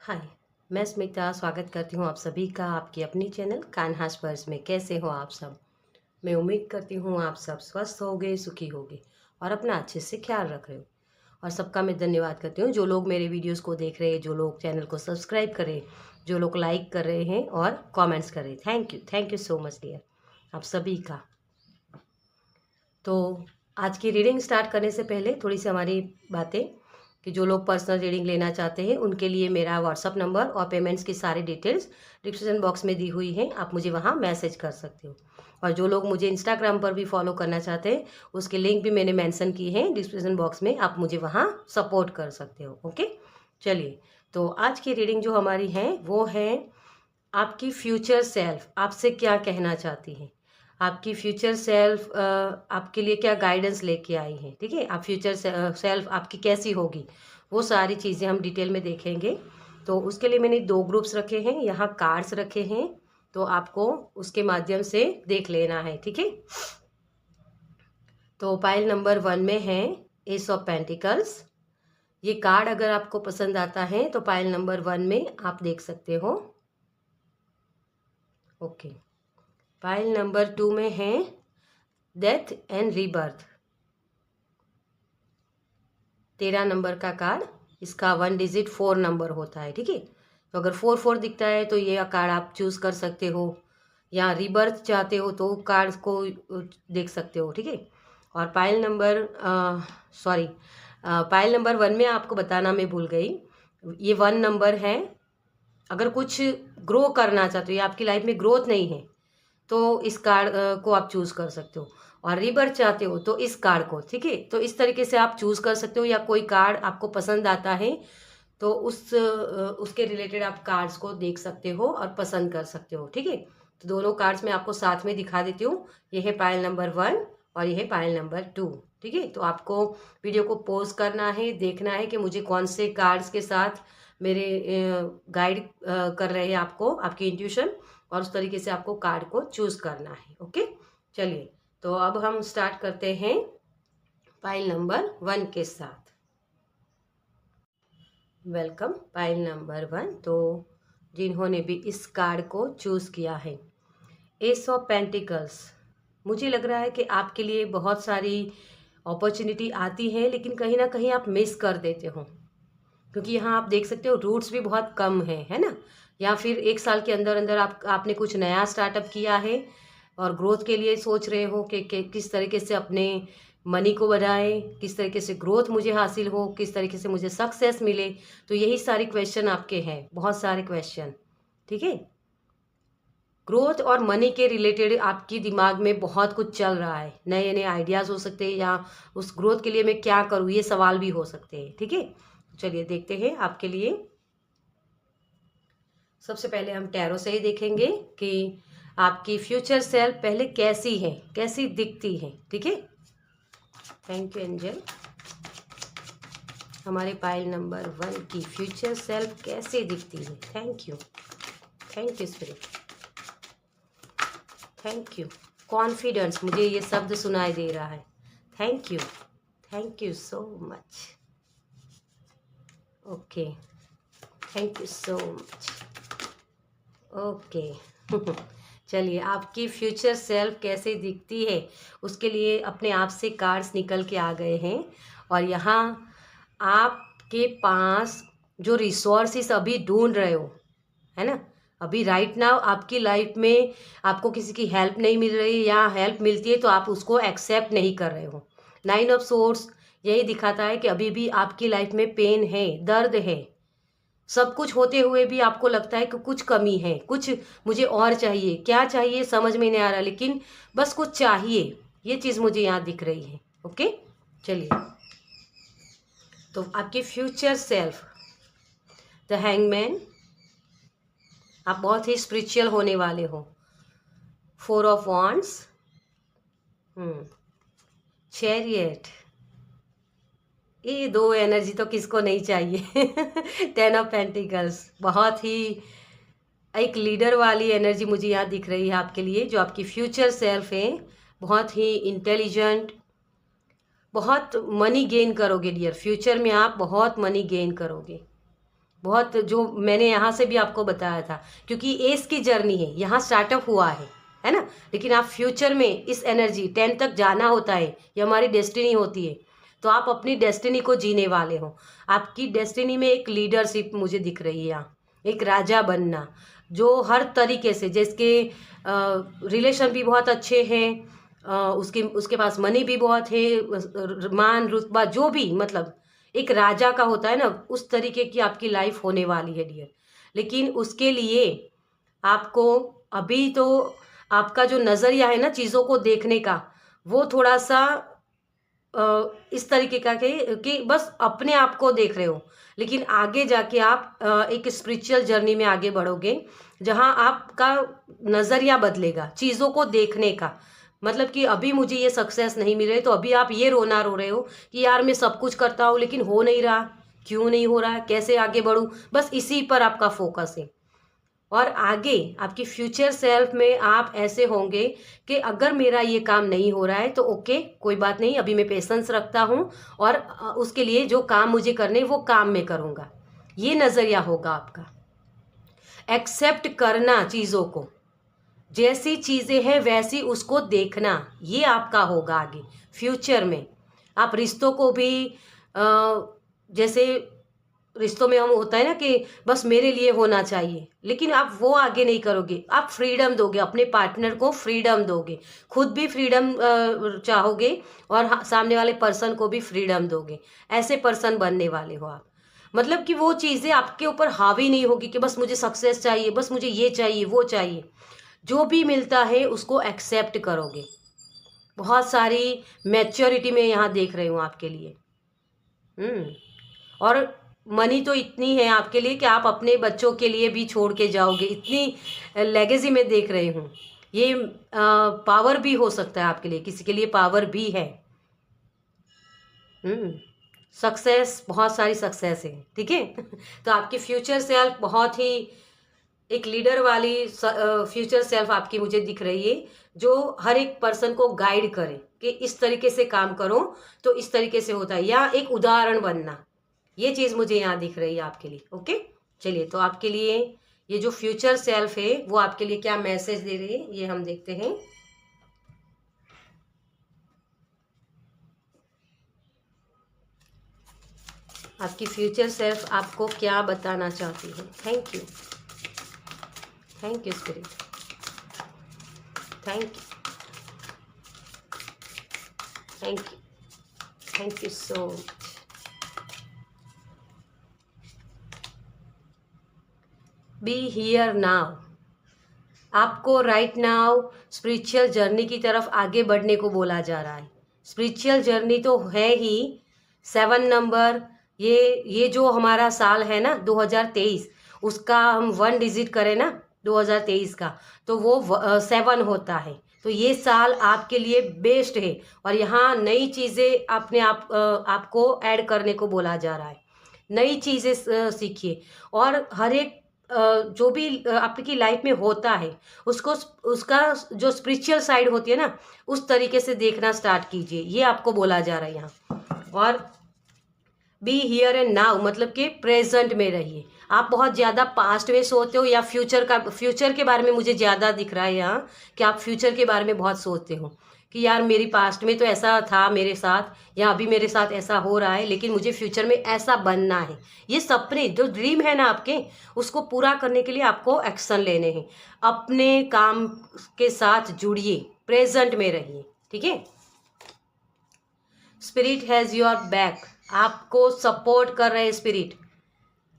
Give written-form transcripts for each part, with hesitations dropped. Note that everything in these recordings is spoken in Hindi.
हाय, मैं स्मिता स्वागत करती हूँ आप सभी का आपकी अपनी चैनल कान्हा स्पर्श में। कैसे हो आप सब? मैं उम्मीद करती हूँ आप सब स्वस्थ होगे, सुखी होगे और अपना अच्छे से ख्याल रख रहे हो। और सबका मैं धन्यवाद करती हूँ जो लोग मेरे वीडियोस को देख रहे हैं, जो लोग चैनल को सब्सक्राइब करें, जो लोग लाइक कर रहे हैं और कमेंट्स कर रहे हैं। Thank you so much dear, आप सभी का। तो आज की रीडिंग स्टार्ट करने से पहले थोड़ी सी हमारी बातें कि जो लोग पर्सनल रीडिंग लेना चाहते हैं उनके लिए मेरा व्हाट्सअप नंबर और पेमेंट्स की सारी डिटेल्स डिस्क्रिप्शन बॉक्स में दी हुई हैं, आप मुझे वहाँ मैसेज कर सकते हो। और जो लोग मुझे इंस्टाग्राम पर भी फॉलो करना चाहते हैं उसकी लिंक भी मैंने मेंशन की है डिस्क्रिप्शन बॉक्स में, आप मुझे वहाँ सपोर्ट कर सकते हो। ओके, चलिए। तो आज की रीडिंग जो हमारी है वो है आपकी फ्यूचर सेल्फ आपसे क्या कहना चाहती है। आपकी फ्यूचर सेल्फ आपके लिए क्या गाइडेंस लेके आई है। ठीक है, आप फ्यूचर सेल्फ आपकी कैसी होगी वो सारी चीज़ें हम डिटेल में देखेंगे। तो उसके लिए मैंने दो ग्रुप्स रखे हैं, यहाँ कार्ड्स रखे हैं, तो आपको उसके माध्यम से देख लेना है। ठीक है, तो पाइल नंबर 1 में है एस ऑफ पेंटिकल्स। ये कार्ड अगर आपको पसंद आता है तो पाइल नंबर 1 में आप देख सकते हो। ओके, पाइल नंबर 2 में है डेथ एंड रीबर्थ, 13 नंबर का कार्ड। इसका 1 डिजिट 4 नंबर होता है। ठीक है, तो अगर 4 दिखता है तो ये कार्ड आप चूज़ कर सकते हो, या रीबर्थ चाहते हो तो कार्ड को देख सकते हो। ठीक है, और पाइल नंबर पाइल नंबर 1 में आपको बताना मैं भूल गई, ये 1 नंबर है। अगर कुछ ग्रो करना चाहते हो या आपकी लाइफ में ग्रोथ नहीं है तो इस कार्ड को आप चूज़ कर सकते हो, और रीबर्थ चाहते हो तो इस कार्ड को। ठीक है, तो इस तरीके से आप चूज़ कर सकते हो, या कोई कार्ड आपको पसंद आता है तो उसके रिलेटेड आप कार्ड्स को देख सकते हो और पसंद कर सकते हो। ठीक है, तो दोनों कार्ड्स मैं आपको साथ में दिखा देती हूँ। ये है पाइल नंबर 1 और ये है पाइल नंबर 2। ठीक है, तो आपको वीडियो को पॉज करना है, देखना है कि मुझे कौन से कार्ड्स के साथ मेरे गाइड कर रहे हैं आपको, आपकी इंट्यूशन, और उस तरीके से आपको कार्ड को चूज करना है। ओके, चलिए। तो अब हम स्टार्ट करते हैं पाइल नंबर 1 के साथ। Welcome pile number 1। तो जिन्होंने भी इस कार्ड को चूज किया है, एस ऑफ पेंटिकल्स, मुझे लग रहा है कि आपके लिए बहुत सारी अपॉर्चुनिटी आती है लेकिन कहीं ना कहीं आप मिस कर देते हो, क्योंकि यहाँ आप देख सकते हो रूट्स भी बहुत कम है ना। या फिर 1 साल के अंदर अंदर आपने कुछ नया स्टार्टअप किया है और ग्रोथ के लिए सोच रहे हो कि किस तरीके से अपने मनी को बढ़ाएं, किस तरीके से ग्रोथ मुझे हासिल हो, किस तरीके से मुझे सक्सेस मिले। तो यही सारे क्वेश्चन आपके हैं, बहुत सारे क्वेश्चन। ठीक है, ग्रोथ और मनी के रिलेटेड आपकी दिमाग में बहुत कुछ चल रहा है, नए नए आइडियाज़ हो सकते हैं, या उस ग्रोथ के लिए मैं क्या करूँ, ये सवाल भी हो सकते हैं। ठीक है, चलिए देखते हैं आपके लिए। सबसे पहले हम टैरो से ही देखेंगे कि आपकी फ्यूचर सेल्फ पहले कैसी है, कैसी दिखती है। ठीक है, थैंक यू एंजल। हमारे पाइल नंबर 1 की फ्यूचर सेल्फ कैसे दिखती है। Thank you spirit, thank you. Confidence, मुझे ये शब्द सुनाई दे रहा है। Thank you so much. Okay, thank you so much. Okay चलिए, आपकी फ्यूचर सेल्फ कैसे दिखती है उसके लिए अपने आप से कार्ड्स निकल के आ गए हैं। और यहाँ आपके पास जो रिसोर्सेस अभी ढूंढ रहे हो, है ना, अभी राइट नाउ आपकी लाइफ में आपको किसी की हेल्प नहीं मिल रही, या हेल्प मिलती है तो आप उसको एक्सेप्ट नहीं कर रहे हो। 9 ऑफ सोर्स यही दिखाता है कि अभी भी आपकी लाइफ में पेन है, दर्द है, सब कुछ होते हुए भी आपको लगता है कि कुछ कमी है, कुछ मुझे और चाहिए, क्या चाहिए समझ में नहीं आ रहा, लेकिन बस कुछ चाहिए। ये चीज़ मुझे यहाँ दिख रही है। ओके, चलिए। तो आपकी फ्यूचर सेल्फ, द हैंगमैन, आप बहुत ही स्पिरिचुअल होने वाले हो। 4 ऑफ वॉन्ड्स, चैरियट, ये दो एनर्जी तो किसको नहीं चाहिए 10 ऑफ पेंटिकल्स, बहुत ही एक लीडर वाली एनर्जी मुझे यहाँ दिख रही है आपके लिए। जो आपकी फ्यूचर सेल्फ है, बहुत ही इंटेलिजेंट, बहुत मनी गेन करोगे डियर, फ्यूचर में आप बहुत मनी गेन करोगे। बहुत, जो मैंने यहाँ से भी आपको बताया था, क्योंकि एस की जर्नी है, यहाँ स्टार्टअप हुआ है ना। लेकिन आप फ्यूचर में इस एनर्जी 10 तक जाना होता है, ये हमारी डेस्टिनी होती है। तो आप अपनी डेस्टिनी को जीने वाले हो। आपकी डेस्टिनी में एक लीडरशिप मुझे दिख रही है यहाँ, एक राजा बनना, जो हर तरीके से, जिसके रिलेशन भी बहुत अच्छे हैं, उसके उसके पास मनी भी बहुत है, मान रुतबा जो भी, मतलब एक राजा का होता है ना, उस तरीके की आपकी लाइफ होने वाली है डियर। लेकिन उसके लिए आपको अभी तो आपका जो नज़रिया है ना चीज़ों को देखने का, वो थोड़ा सा इस तरीके का कि बस अपने आप को देख रहे हो। लेकिन आगे जाके आप एक स्पिरिचुअल जर्नी में आगे बढ़ोगे, जहाँ आपका नज़रिया बदलेगा चीज़ों को देखने का। मतलब कि अभी मुझे ये सक्सेस नहीं मिल रही, तो अभी आप ये रोना रो रहे हो कि यार मैं सब कुछ करता हूँ लेकिन हो नहीं रहा, क्यों नहीं हो रहा है, कैसे आगे बढ़ूँ, बस इसी पर आपका फोकस है। और आगे आपकी फ्यूचर सेल्फ में आप ऐसे होंगे कि अगर मेरा ये काम नहीं हो रहा है तो ओके, कोई बात नहीं, अभी मैं पेशेंस रखता हूँ और उसके लिए जो काम मुझे करने वो काम मैं करूँगा। ये नज़रिया होगा आपका। एक्सेप्ट करना चीज़ों को, जैसी चीज़ें हैं वैसी उसको देखना, ये आपका होगा आगे फ्यूचर में। आप रिश्तों को भी जैसे रिश्तों में हम होता है ना कि बस मेरे लिए होना चाहिए, लेकिन आप वो आगे नहीं करोगे। आप फ्रीडम दोगे, अपने पार्टनर को फ्रीडम दोगे, खुद भी फ्रीडम चाहोगे और सामने वाले पर्सन को भी फ्रीडम दोगे। ऐसे पर्सन बनने वाले हो आप। मतलब कि वो चीज़ें आपके ऊपर हावी नहीं होगी कि बस मुझे सक्सेस चाहिए, बस मुझे ये चाहिए वो चाहिए। जो भी मिलता है उसको एक्सेप्ट करोगे। बहुत सारी मैच्योरिटी में यहाँ देख रही हूँ आपके लिए। और मनी तो इतनी है आपके लिए कि आप अपने बच्चों के लिए भी छोड़ के जाओगे, इतनी लेगेसी में देख रही हूँ। ये पावर भी हो सकता है आपके लिए, किसी के लिए पावर भी है। सक्सेस, बहुत सारी सक्सेस है, ठीक है। तो आपकी फ्यूचर सेल्फ बहुत ही एक लीडर वाली फ्यूचर सेल्फ आपकी मुझे दिख रही है, जो हर एक पर्सन को गाइड करे कि इस तरीके से काम करो तो इस तरीके से होता है, या एक उदाहरण बनना। ये चीज़ मुझे यहाँ दिख रही है आपके लिए। ओके, चलिए, तो आपके लिए ये जो फ्यूचर सेल्फ है वो आपके लिए क्या मैसेज दे रही है, ये हम देखते हैं। आपकी फ्यूचर सेल्फ आपको क्या बताना चाहती है। Thank you, thank you spirit, thank you, thank you, thank you so much. Be here now. आपको राइट नाउ स्पिरिचुअल जर्नी की तरफ आगे बढ़ने को बोला जा रहा है। स्पिरिचुअल जर्नी तो है ही, 7 नंबर, ये जो हमारा साल है ना 2023, उसका हम 1 डिजिट करें ना 2023 का, तो वो 7 होता है। तो ये साल आपके लिए बेस्ट है, और यहाँ नई चीज़ें अपने आपको ऐड करने को बोला जा रहा है। नई चीज़ें सीखिए, और हर एक जो भी आपकी लाइफ में होता है उसको, उसका जो स्पिरिचुअल साइड होती है ना, उस तरीके से देखना स्टार्ट कीजिए, ये आपको बोला जा रहा है यहाँ। और बी हियर एंड नाउ, मतलब कि प्रेजेंट में रहिए। आप बहुत ज़्यादा पास्ट में सोचते हो या फ्यूचर के बारे में मुझे ज़्यादा दिख रहा है यहाँ, कि आप फ्यूचर के बारे में बहुत सोचते हो कि यार मेरी पास्ट में तो ऐसा था मेरे साथ, या अभी मेरे साथ ऐसा हो रहा है, लेकिन मुझे फ्यूचर में ऐसा बनना है। ये सपने जो ड्रीम है ना आपके, उसको पूरा करने के लिए आपको एक्शन लेने हैं। अपने काम के साथ जुड़िए, प्रेजेंट में रहिए, ठीक है। स्पिरिट हैज़ योर बैक, आपको सपोर्ट कर रहे हैं, स्पिरिट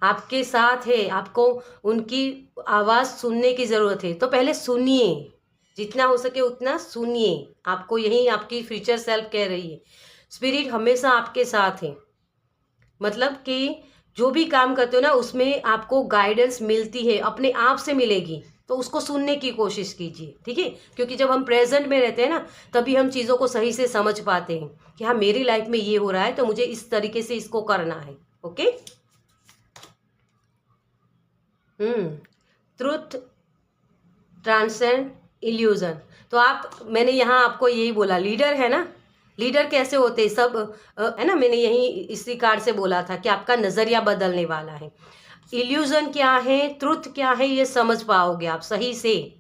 आपके साथ है। आपको उनकी आवाज़ सुनने की ज़रूरत है, तो पहले सुनिए, जितना हो सके उतना सुनिए। आपको यही आपकी फ्यूचर सेल्फ कह रही है। स्पिरिट हमेशा आपके साथ है, मतलब कि जो भी काम करते हो ना उसमें आपको गाइडेंस मिलती है, अपने आप से मिलेगी, तो उसको सुनने की कोशिश कीजिए, ठीक है। क्योंकि जब हम प्रेजेंट में रहते हैं ना, तभी हम चीज़ों को सही से समझ पाते हैं कि हाँ मेरी लाइफ में ये हो रहा है, तो मुझे इस तरीके से इसको करना है। Okay, truth transcend illusion. तो आप, मैंने यहाँ आपको यही बोला, लीडर है ना, लीडर कैसे होते हैं सब, है ना, मैंने यही इसी कार्ड से बोला था कि आपका नज़रिया बदलने वाला है। इल्यूजन क्या है, ट्रुथ क्या है, ये समझ पाओगे आप सही से।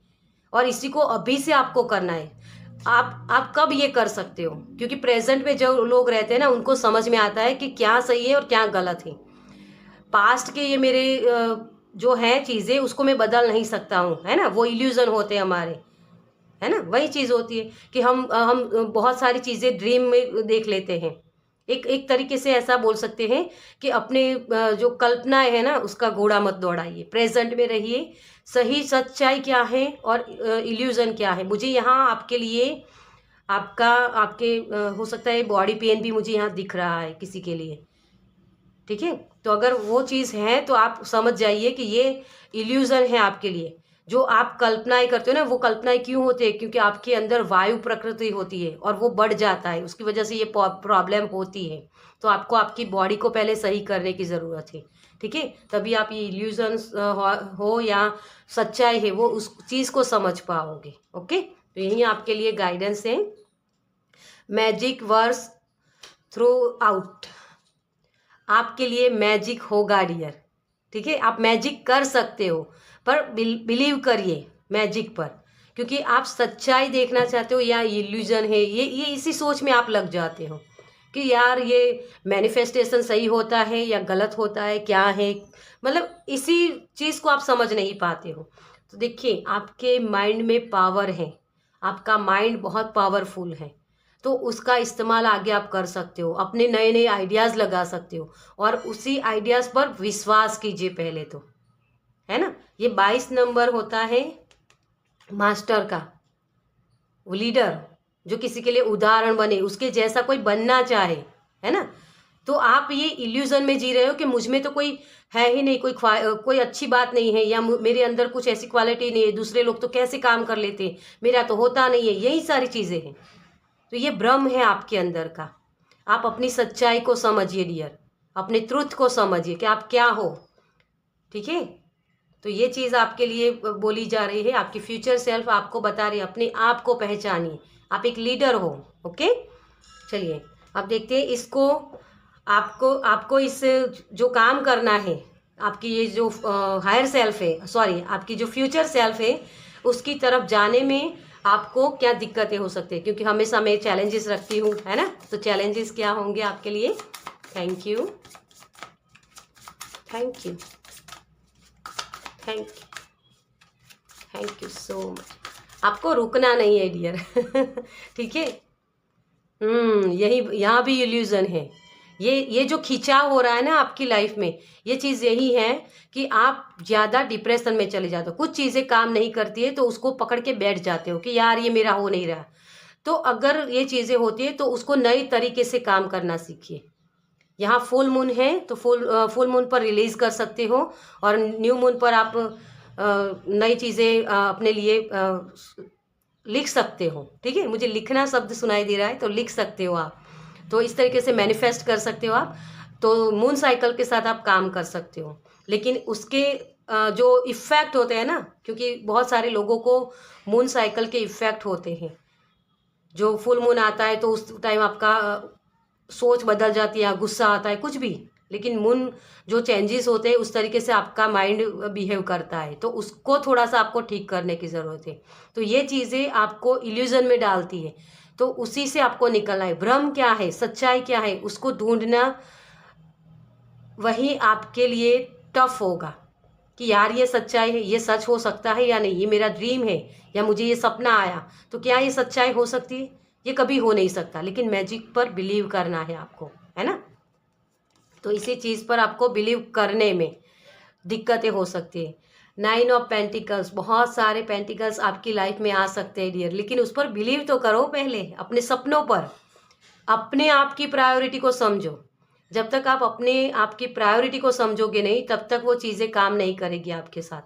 और इसी को अभी से आपको करना है। आप कब ये कर सकते हो, क्योंकि प्रेजेंट में जो लोग रहते हैं ना, उनको समझ में आता है कि क्या सही है और क्या गलत है। पास्ट के ये मेरे जो है चीज़ें, उसको मैं बदल नहीं सकता हूँ, है ना। वो इल्यूजन होते हैं हमारे, है ना। वही चीज़ होती है कि हम बहुत सारी चीज़ें ड्रीम में देख लेते हैं। एक एक तरीके से ऐसा बोल सकते हैं कि अपने जो कल्पनाएं है ना, उसका घोड़ा मत दौड़ाइए, प्रेजेंट में रहिए। सही सच्चाई क्या है और इल्यूजन क्या है। मुझे यहाँ आपके लिए आपका आपके हो सकता है बॉडी पेन भी मुझे यहाँ दिख रहा है किसी के लिए, ठीक है। तो अगर वो चीज़ है तो आप समझ जाइए कि ये इल्यूजन है आपके लिए। जो आप कल्पनाएं करते हो ना, वो कल्पनाएं क्यों होती है, क्योंकि आपके अंदर वायु प्रकृति होती है और वो बढ़ जाता है, उसकी वजह से ये प्रॉब्लम होती है। तो आपको आपकी बॉडी को पहले सही करने की ज़रूरत है, ठीक है। तभी आप ये इल्यूजन हो या सच्चाई है, वो उस चीज़ को समझ पाओगे। ओके, तो यही आपके लिए गाइडेंस है। मैजिक वर्स थ्रू आउट, आपके लिए मैजिक होगा डियर, ठीक है। आप मैजिक कर सकते हो, पर बिलीव करिए मैजिक पर, क्योंकि आप सच्चाई देखना चाहते हो या इल्यूजन है, ये इसी सोच में आप लग जाते हो कि यार ये मैनिफेस्टेशन सही होता है या गलत होता है, क्या है, मतलब इसी चीज़ को आप समझ नहीं पाते हो। तो देखिए, आपके माइंड में पावर है, आपका माइंड बहुत पावरफुल है। तो उसका इस्तेमाल आगे आप कर सकते हो, अपने नए नए आइडियाज़ लगा सकते हो, और उसी आइडियाज़ पर विश्वास कीजिए पहले तो, है ना। ये 22 नंबर होता है मास्टर का, वो लीडर जो किसी के लिए उदाहरण बने, उसके जैसा कोई बनना चाहे, है ना। तो आप ये इल्यूजन में जी रहे हो कि मुझ में तो कोई है ही नहीं, कोई अच्छी बात नहीं है, या मेरे अंदर कुछ ऐसी क्वालिटी नहीं है, दूसरे लोग तो कैसे काम कर लेते हैं, मेरा तो होता नहीं है, यही सारी चीज़ें हैं। तो ये भ्रम है आपके अंदर का। आप अपनी सच्चाई को समझिए डियर, अपने ट्रुथ को समझिए कि आप क्या हो, ठीक है। तो ये चीज़ आपके लिए बोली जा रही है, आपकी फ्यूचर सेल्फ आपको बता रही है, अपने आप को पहचानिए, आप एक लीडर हो। ओके, चलिए अब देखते हैं इसको। आपको आपको इस जो काम करना है, आपकी ये जो हायर सेल्फ है, सॉरी आपकी जो फ्यूचर सेल्फ है, उसकी तरफ जाने में आपको क्या दिक्कतें हो सकती है, क्योंकि हमेशा मैं चैलेंजेस रखती हूँ, है ना। तो चैलेंजेस क्या होंगे आपके लिए। Thank you, thank you, thank you, thank you so much. आपको रुकना नहीं है डियर ठीक है। यही यहाँ भी इल्यूजन है। ये जो खिंचाव हो रहा है ना आपकी लाइफ में, ये चीज़ यही है कि आप ज़्यादा डिप्रेशन में चले जाते हो। कुछ चीज़ें काम नहीं करती है तो उसको पकड़ के बैठ जाते हो कि यार ये मेरा हो नहीं रहा। तो अगर ये चीज़ें होती है तो उसको नई तरीके से काम करना सीखिए। यहाँ फुल मून है तो फुल मून पर रिलीज कर सकते हो, और न्यू मून पर आप नई चीज़ें अपने लिए लिख सकते हो, ठीक है। मुझे लिखना शब्द सुनाई दे रहा है, तो लिख सकते हो आप। तो इस तरीके से मैनिफेस्ट कर सकते हो आप। तो मून साइकिल के साथ आप काम कर सकते हो, लेकिन उसके जो इफ़ेक्ट होते हैं ना, क्योंकि बहुत सारे लोगों को मून साइकिल के इफ़ेक्ट होते हैं। जो फुल मून आता है तो उस टाइम आपका सोच बदल जाती है, गुस्सा आता है, कुछ भी। लेकिन मून जो चेंजेस होते हैं उस तरीके से आपका माइंड बिहेव करता है, तो उसको थोड़ा सा आपको ठीक करने की ज़रूरत है। तो ये चीज़ें आपको इल्यूजन में डालती है, तो उसी से आपको निकलना है। भ्रम क्या है, सच्चाई क्या है, उसको ढूंढना, वही आपके लिए टफ होगा कि यार ये सच्चाई है, ये सच हो सकता है या नहीं, ये मेरा ड्रीम है या मुझे ये सपना आया, तो क्या ये सच्चाई हो सकती है। ये कभी हो नहीं सकता, लेकिन मैजिक पर बिलीव करना है आपको, है ना। तो इसी चीज़ पर आपको बिलीव करने में दिक्कतें हो सकती है। 9 ऑफ पेंटिकल्स, बहुत सारे पेंटिकल्स आपकी लाइफ में आ सकते हैं डियर, लेकिन उस पर बिलीव तो करो पहले, अपने सपनों पर। अपने आप की प्रायोरिटी को समझो। जब तक आप अपने आप की प्रायोरिटी को समझोगे नहीं, तब तक वो चीज़ें काम नहीं करेगी आपके साथ।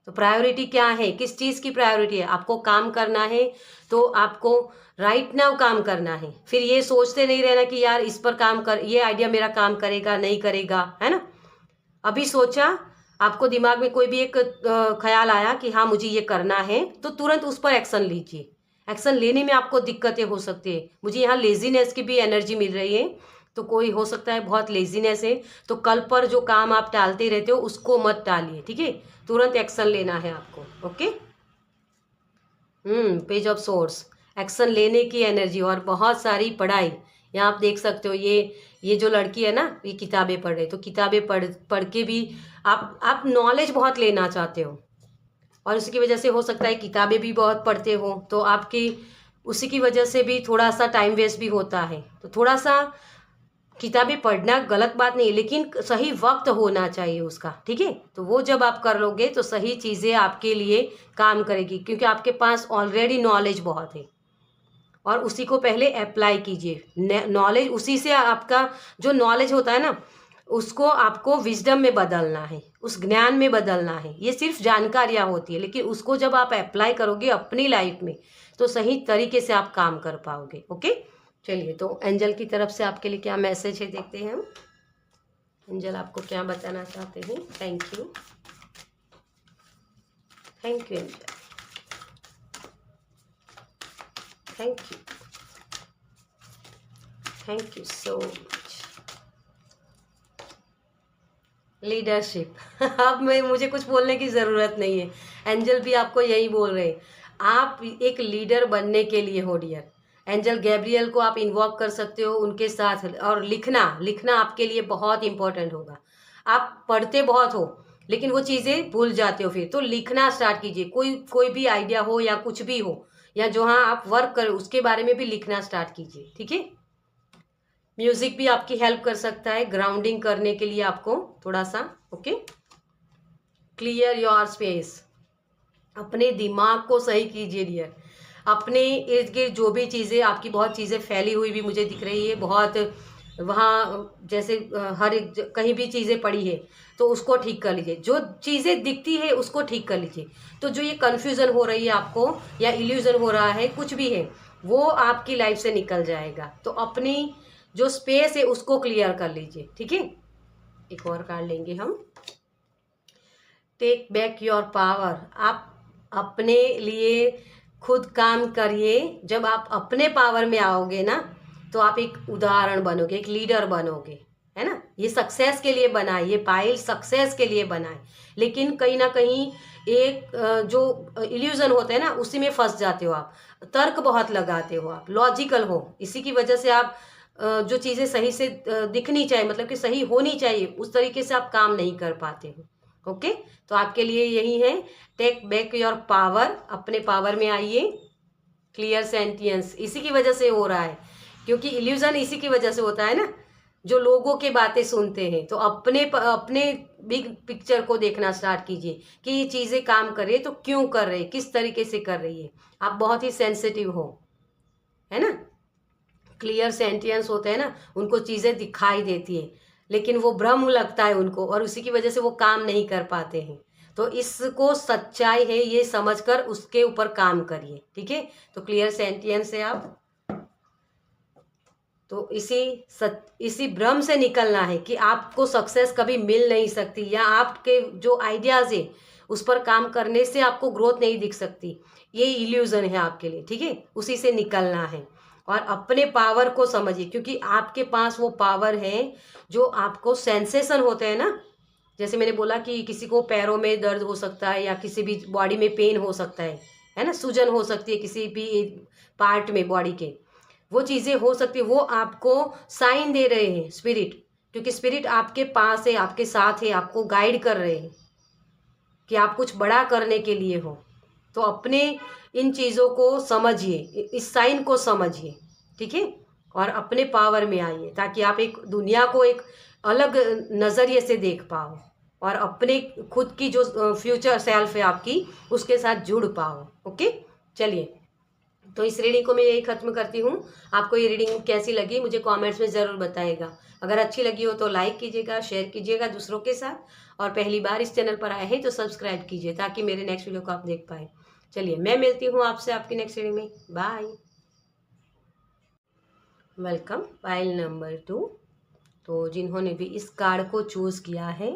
तो प्रायोरिटी क्या है, किस चीज़ की प्रायोरिटी है, आपको काम करना है तो आपको राइट नाउ काम करना है। फिर ये सोचते नहीं रहना कि यार इस पर काम कर, ये आइडिया मेरा काम करेगा नहीं करेगा, है ना। अभी सोचा, आपको दिमाग में कोई भी एक ख्याल आया कि हाँ मुझे ये करना है, तो तुरंत उस पर एक्शन लीजिए। एक्शन लेने में आपको दिक्कतें हो सकती है। मुझे यहाँ लेजीनेस की भी एनर्जी मिल रही है, तो कोई हो सकता है बहुत लेजीनेस है, तो कल पर जो काम आप टालते रहते हो उसको मत टालिए, ठीक है। तुरंत एक्शन लेना है आपको। Okay. Page of source, action लेने की एनर्जी और बहुत सारी पढ़ाई। यहाँ आप देख सकते हो ये जो लड़की है ना, ये किताबें पढ़ रही, तो किताबें पढ़ पढ़ के भी आप नॉलेज बहुत लेना चाहते हो, और उसी की वजह से हो सकता है किताबें भी बहुत पढ़ते हो, तो आपकी उसी की वजह से भी थोड़ा सा टाइम वेस्ट भी होता है। तो थोड़ा सा किताबें पढ़ना गलत बात नहीं, लेकिन सही वक्त होना चाहिए उसका, ठीक है। तो वो जब आप कर लोगे तो सही चीज़ें आपके लिए काम करेगी, क्योंकि आपके पास ऑलरेडी नॉलेज बहुत है, और उसी को पहले अप्लाई कीजिए। नॉलेज उसी से आपका जो नॉलेज होता है ना, उसको आपको विजडम में बदलना है, उस ज्ञान में बदलना है। ये सिर्फ जानकारियाँ होती है, लेकिन उसको जब आप अप्लाई करोगे अपनी लाइफ में तो सही तरीके से आप काम कर पाओगे। ओके। चलिए, तो एंजल की तरफ से आपके लिए क्या मैसेज है देखते हैं हम। एंजल आपको क्या बताना चाहते हैं। Thank you, thank you angel, thank you, thank you so much. Leadership अब मुझे कुछ बोलने की ज़रूरत नहीं है, एंजल भी आपको यही बोल रहे हैं। आप एक लीडर बनने के लिए हो डियर। एंजल गैब्रियल को आप इन्वॉल्व कर सकते हो उनके साथ, और लिखना लिखना आपके लिए बहुत इंपॉर्टेंट होगा। आप पढ़ते बहुत हो लेकिन वो चीज़ें भूल जाते हो, फिर तो लिखना स्टार्ट कीजिए। कोई भी आइडिया हो या कुछ भी हो, या जो हाँ आप वर्क करो उसके बारे में भी लिखना स्टार्ट कीजिए, ठीक है। म्यूजिक भी आपकी हेल्प कर सकता है ग्राउंडिंग करने के लिए आपको थोड़ा सा। ओके। क्लियर योर स्पेस, अपने दिमाग को सही कीजिए डियर। अपने इर्द गिर्द जो भी चीज़ें आपकी, बहुत चीज़ें फैली हुई भी मुझे दिख रही है बहुत वहाँ, जैसे हर एक कहीं भी चीज़ें पड़ी है तो उसको ठीक कर लीजिए। जो चीज़ें दिखती है उसको ठीक कर लीजिए। तो जो ये कन्फ्यूज़न हो रही है आपको या इल्यूज़न हो रहा है, कुछ भी है, वो आपकी लाइफ से निकल जाएगा। तो अपनी जो स्पेस है उसको क्लियर कर लीजिए, ठीक है। एक और कार्ड लेंगे हम। टेक बैक योर पावर, आप अपने लिए खुद काम करिए। जब आप अपने पावर में आओगे ना तो आप एक उदाहरण बनोगे, एक लीडर बनोगे, है ना। ये सक्सेस के लिए बनाए, ये पायल सक्सेस के लिए बनाए, लेकिन कहीं ना कहीं एक जो इल्यूजन होता है ना उसी में फंस जाते हो आप। तर्क बहुत लगाते हो आप, लॉजिकल हो, इसी की वजह से आप जो चीज़ें सही से दिखनी चाहिए, मतलब कि सही होनी चाहिए, उस तरीके से आप काम नहीं कर पाते हो। ओके। तो आपके लिए यही है, टेक बैक योर पावर, अपने पावर में आइए। क्लियर सेंटियंस इसी की वजह से हो रहा है, क्योंकि इल्यूजन इसी की वजह से होता है ना, जो लोगों के बातें सुनते हैं। तो अपने बिग पिक्चर को देखना स्टार्ट कीजिए कि ये चीज़ें काम कर रही है तो क्यों कर रही है, किस तरीके से कर रही है। आप बहुत ही सेंसिटिव हो, है ना। क्लियर सेंटियंस होते हैं ना, उनको चीज़ें दिखाई देती है लेकिन वो भ्रम लगता है उनको, और उसी की वजह से वो काम नहीं कर पाते हैं। तो इसको सच्चाई है ये समझकर उसके ऊपर काम करिए, ठीक है। तो क्लियर सेंटियंस है आप, तो इसी भ्रम से निकलना है कि आपको सक्सेस कभी मिल नहीं सकती, या आपके जो आइडियाज़ है उस पर काम करने से आपको ग्रोथ नहीं दिख सकती। ये इल्यूजन है आपके लिए, ठीक है। उसी से निकलना है और अपने पावर को समझिए, क्योंकि आपके पास वो पावर है जो आपको सेंसेशन होते हैं ना। जैसे मैंने बोला कि किसी को पैरों में दर्द हो सकता है या किसी भी बॉडी में पेन हो सकता है ना, सूजन हो सकती है किसी भी पार्ट में बॉडी के, वो चीज़ें हो सकती है, वो आपको साइन दे रहे हैं स्पिरिट, क्योंकि स्पिरिट आपके पास है, आपके साथ है, आपको गाइड कर रहे हैं कि आप कुछ बड़ा करने के लिए हो। तो अपने इन चीज़ों को समझिए, इस साइन को समझिए, ठीक है। और अपने पावर में आइए ताकि आप एक दुनिया को एक अलग नज़रिए से देख पाओ, और अपने खुद की जो फ्यूचर सेल्फ है आपकी, उसके साथ जुड़ पाओ। ओके। चलिए, तो इस रीडिंग को मैं यही ख़त्म करती हूँ। आपको ये रीडिंग कैसी लगी मुझे कमेंट्स में ज़रूर बताइएगा। अगर अच्छी लगी हो तो लाइक कीजिएगा, शेयर कीजिएगा दूसरों के साथ, और पहली बार इस चैनल पर आए हैं तो सब्सक्राइब कीजिए ताकि मेरे नेक्स्ट वीडियो को आप देख पाए। चलिए, मैं मिलती हूँ आपसे आपकी नेक्स्ट रीडिंग में। बाय। Welcome pile number 2। तो जिन्होंने भी इस कार्ड को चूज़ किया है,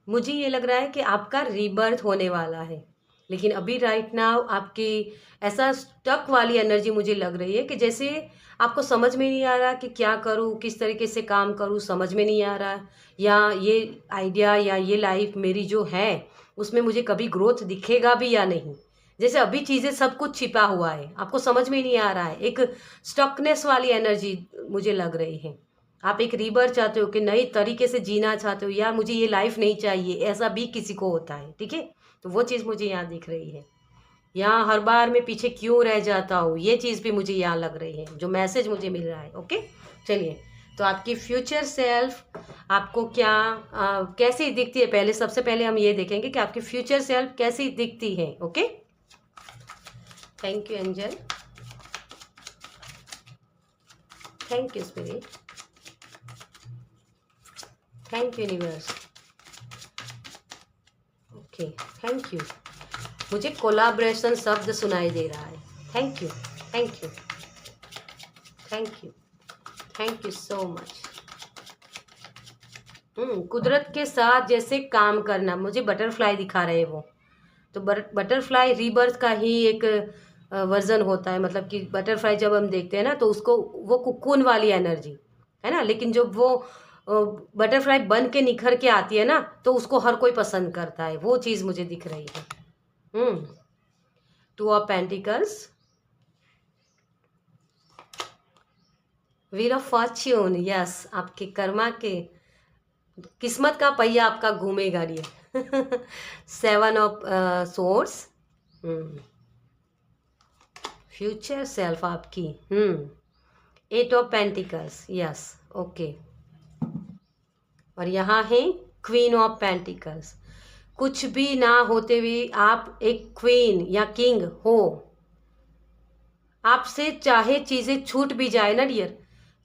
मुझे ये लग रहा है कि आपका रीबर्थ होने वाला है। लेकिन अभी राइट नाउ आपकी ऐसा स्टक वाली एनर्जी मुझे लग रही है कि जैसे आपको समझ में नहीं आ रहा कि क्या करूँ, किस तरीके से काम करूँ, समझ में नहीं आ रहा, या ये आइडिया या ये लाइफ मेरी जो है उसमें मुझे कभी ग्रोथ दिखेगा भी या नहीं। जैसे अभी चीज़ें सब कुछ छिपा हुआ है, आपको समझ में नहीं आ रहा है, एक स्टकनेस वाली एनर्जी मुझे लग रही है। आप एक रीबर्थ चाहते हो कि नई तरीके से जीना चाहते हो, यार मुझे ये लाइफ नहीं चाहिए, ऐसा भी किसी को होता है, ठीक है। तो वो चीज़ मुझे यहाँ दिख रही है। यहाँ हर बार मैं पीछे क्यों रह जाता हूँ, ये चीज़ भी मुझे यहाँ लग रही है, जो मैसेज मुझे मिल रहा है। ओके, चलिए, तो आपकी फ्यूचर सेल्फ आपको क्या कैसी दिखती है, पहले सबसे पहले हम ये देखेंगे कि आपकी फ्यूचर सेल्फ कैसी दिखती है। Okay, thank you angel, thank you spirit, thank you universe. Okay, thank you. मुझे कोलाब्रेशन शब्द सुनाई दे रहा है। Thank you, thank you, thank you, thank you so much. कुदरत के साथ जैसे काम करना, मुझे बटरफ्लाई दिखा रहे हैं वो। तो बटरफ्लाई रीबर्थ का ही एक वर्जन होता है, मतलब कि बटरफ्लाई जब हम देखते हैं ना तो उसको वो कुकून वाली एनर्जी है ना, लेकिन जब वो बटरफ्लाई बन के निखर के आती है ना तो उसको हर कोई पसंद करता है, वो चीज़ मुझे दिख रही है। Two of pentacles, wheel of fortune, yes, आपके कर्मा के किस्मत का पहिया आपका घूमेगा ये। Seven of swords, future self आपकी, eight of pentacles, yes, okay. और यहाँ है क्वीन ऑफ पेंटिकल्स। कुछ भी ना होते हुए आप एक क्वीन या किंग हो, आपसे चाहे चीज़ें छूट भी जाए ना डियर,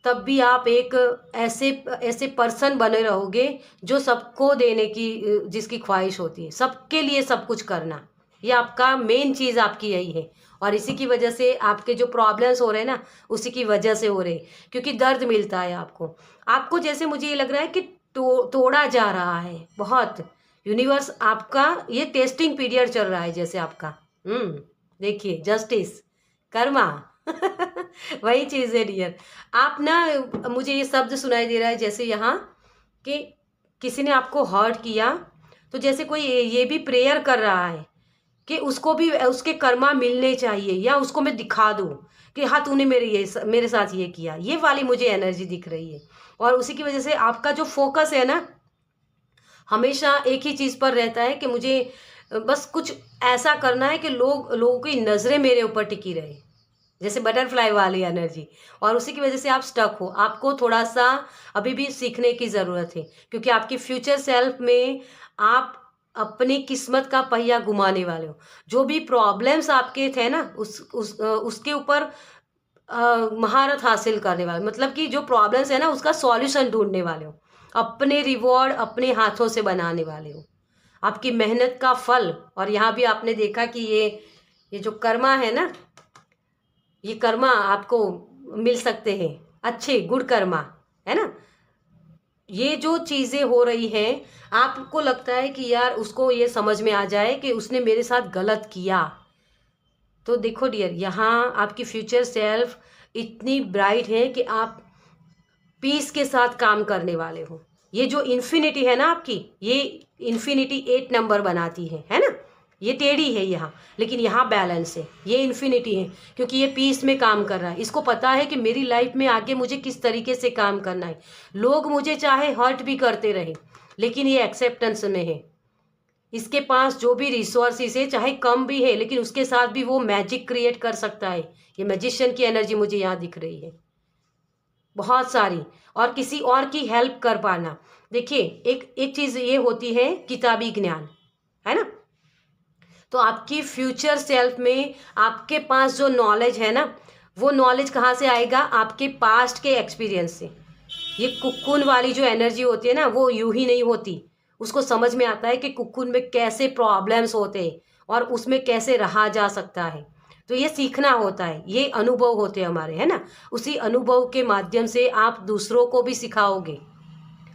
तब भी आप एक ऐसे ऐसे पर्सन बने रहोगे जो सबको देने की जिसकी ख्वाहिश होती है, सबके लिए सब कुछ करना, ये आपका मेन चीज़ आपकी यही है। और इसी की वजह से आपके जो प्रॉब्लम्स हो रहे हैं ना, उसी की वजह से हो रहे, क्योंकि दर्द मिलता है आपको। आपको जैसे मुझे ये लग रहा है कि तोड़ा जा रहा है बहुत। यूनिवर्स आपका ये टेस्टिंग पीरियड चल रहा है जैसे आपका। देखिए, जस्टिस, कर्मा। वही चीज़ है डियर। आप ना, मुझे ये शब्द सुनाई दे रहा है जैसे यहाँ कि किसी ने आपको हर्ट किया, तो जैसे कोई ये भी प्रेयर कर रहा है कि उसको भी उसके कर्मा मिलने चाहिए, या उसको मैं दिखा दूँ कि हाँ तूने मेरे साथ ये किया, ये वाली मुझे एनर्जी दिख रही है। और उसी की वजह से आपका जो फोकस है ना, हमेशा एक ही चीज़ पर रहता है कि मुझे बस कुछ ऐसा करना है कि लोगों की नज़रें मेरे ऊपर टिकी रहे, जैसे बटरफ्लाई वाली एनर्जी। और उसी की वजह से आप स्टक हो। आपको थोड़ा सा अभी भी सीखने की ज़रूरत है, क्योंकि आपकी फ्यूचर सेल्फ में आप अपनी किस्मत का पहिया घुमाने वाले हो। जो भी प्रॉब्लम्स आपके थे ना, उसके ऊपर महारत हासिल करने वाले, मतलब कि जो प्रॉब्लम्स है ना उसका सॉल्यूशन ढूंढने वाले हो, अपने रिवॉर्ड अपने हाथों से बनाने वाले हो, आपकी मेहनत का फल। और यहाँ भी आपने देखा कि ये जो कर्मा है ना, ये कर्मा आपको मिल सकते हैं, अच्छे गुड कर्मा, है ना। ये जो चीज़ें हो रही हैं, आपको लगता है कि यार उसको ये समझ में आ जाए कि उसने मेरे साथ गलत किया, तो देखो डियर, यहाँ आपकी फ्यूचर सेल्फ इतनी ब्राइट है कि आप पीस के साथ काम करने वाले हो। ये जो इन्फिनिटी है ना आपकी, ये इन्फिनिटी 8 नंबर बनाती है ना। ये टेढ़ी है यहाँ, लेकिन यहाँ बैलेंस है, ये इन्फिनिटी है, क्योंकि ये पीस में काम कर रहा है। इसको पता है कि मेरी लाइफ में आगे मुझे किस तरीके से काम करना है। लोग मुझे चाहे हर्ट भी करते रहे, लेकिन ये एक्सेप्टेंस में है। इसके पास जो भी रिसोर्सेस है, चाहे कम भी है, लेकिन उसके साथ भी वो मैजिक क्रिएट कर सकता है। ये मैजिशियन की एनर्जी मुझे यहाँ दिख रही है बहुत सारी, और किसी और की हेल्प कर पाना। देखिए, एक चीज़ ये होती है किताबी ज्ञान, है ना। तो आपकी फ्यूचर सेल्फ में आपके पास जो नॉलेज है ना, वो नॉलेज कहाँ से आएगा? आपके पास्ट के एक्सपीरियंस से। ये कुक्कुन वाली जो एनर्जी होती है ना, वो यूं ही नहीं होती। उसको समझ में आता है कि कुक्कुन में कैसे प्रॉब्लम्स होते हैं और उसमें कैसे रहा जा सकता है। तो ये सीखना होता है, ये अनुभव होते हैं हमारे, है ना। उसी अनुभव के माध्यम से आप दूसरों को भी सिखाओगे,